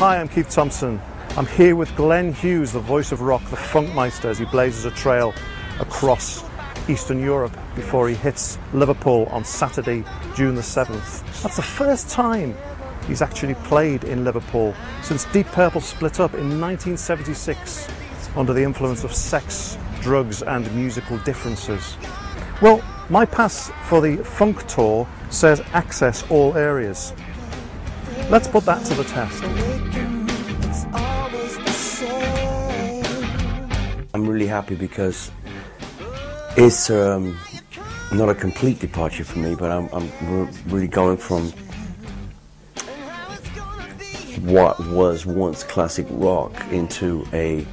Hi, I'm Keith Thompson. I'm here with Glenn Hughes, the voice of rock, the Funkmeister, as he blazes a trail across Eastern Europe before he hits Liverpool on Saturday, June the 7th. That's the first time he's actually played in Liverpool since Deep Purple split up in 1976 under the influence of sex, drugs and musical differences. Well, my pass for the Funk Tour says access all areas. Let's put that to the test. I'm really happy because it's not a complete departure for me, but I'm really going from what was once classic rock into a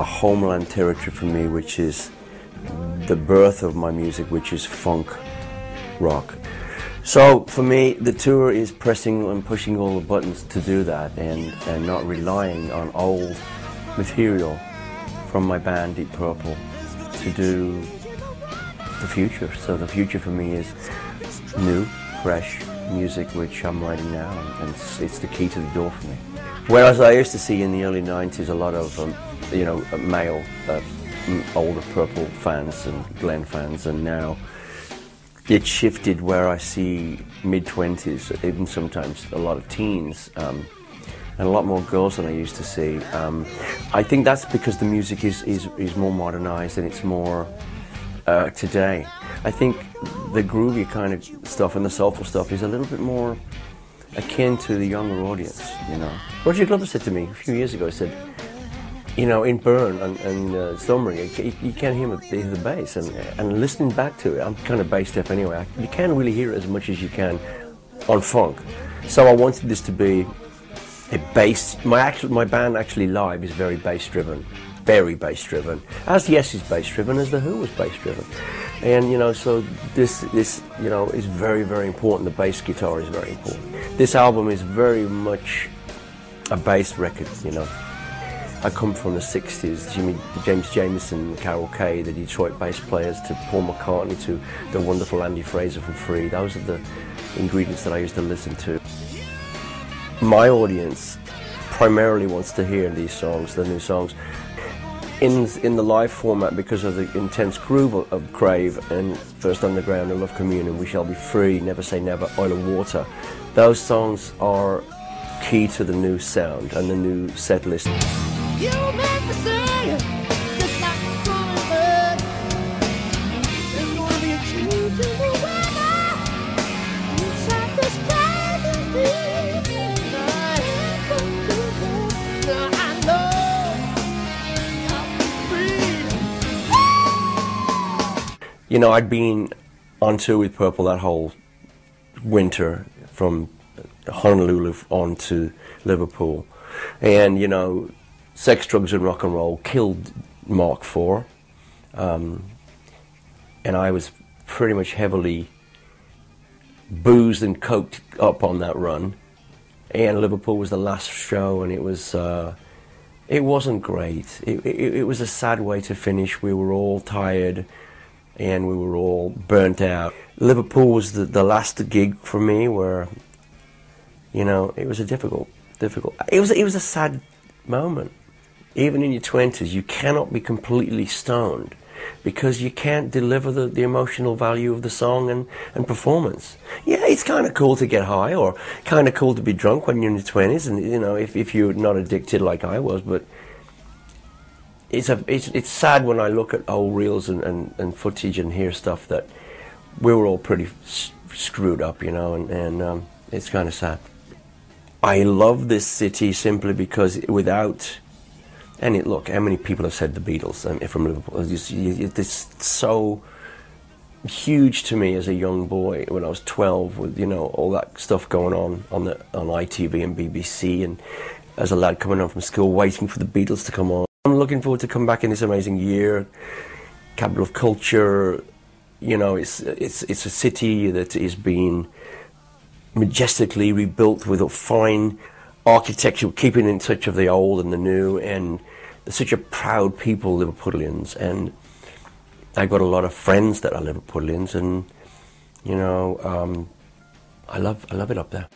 homeland territory for me, which is the birth of my music, which is funk rock. So for me, the tour is pressing and pushing all the buttons to do that, and not relying on old material from my band Deep Purple to do the future. So the future for me is new, fresh music which I'm writing now, and it's the key to the door for me. Whereas I used to see in the early 90s a lot of male older Purple fans and Glenn fans, and now it shifted where I see mid-20s, even sometimes a lot of teens, and a lot more girls than I used to see. I think that's because the music is more modernized and it's more today. I think the groovy kind of stuff and the soulful stuff is a little bit more akin to the younger audience, you know. Roger Glover said to me a few years ago, he said, you know, in Burn and Stormbringer, you can't hear the bass, and listening back to it, I'm kind of bass deaf anyway, you can't really hear it as much as you can on funk. So I wanted this to be a bass. My band actually live is very bass driven, as Yes is bass driven, as the Who was bass driven, and you know, so this you know is very, very important. The bass guitar is very important. This album is very much a bass record, you know. I come from the 60s, James Jamerson, Carol Kay, the Detroit bass players, to Paul McCartney, to the wonderful Andy Fraser from Free. Those are the ingredients that I used to listen to. My audience primarily wants to hear these songs, the new songs, in the live format, because of the intense groove of Crave and First Underground and Love Communion, We Shall Be Free, Never Say Never, Oil and Water. Those songs are key to the new sound and the new set list. You make me say, just like a common bird, there's gonna be a change in the weather inside this crazy now I know I'm free. You know, I'd been on tour with Purple that whole winter from Honolulu on to Liverpool, and you know, sex, drugs and rock and roll killed Mark IV, and I was pretty much heavily boozed and coked up on that run, and Liverpool was the last show, and it wasn't great. It was a sad way to finish. We were all tired and we were all burnt out. Liverpool was the last gig for me where, you know, it was a difficult. It was a sad moment. Even in your 20s, you cannot be completely stoned because you can't deliver the emotional value of the song and performance. Yeah, it's kind of cool to get high, or kind of cool to be drunk when you're in your 20s, and you know, if you're not addicted like I was. But it's sad when I look at old reels and footage and hear stuff that we were all pretty screwed up, you know, and it's kind of sad. I love this city simply because without... And look, how many people have said the Beatles from Liverpool? It's so huge to me as a young boy when I was 12, with, you know, all that stuff going on ITV and BBC, and as a lad coming home from school waiting for the Beatles to come on. I'm looking forward to come back in this amazing year, capital of culture. You know, it's a city that is being majestically rebuilt with a fine architecture, keeping in touch of the old and the new, and they're such a proud people, Liverpudlians, and I got a lot of friends that are Liverpudlians, and you know, I love it up there.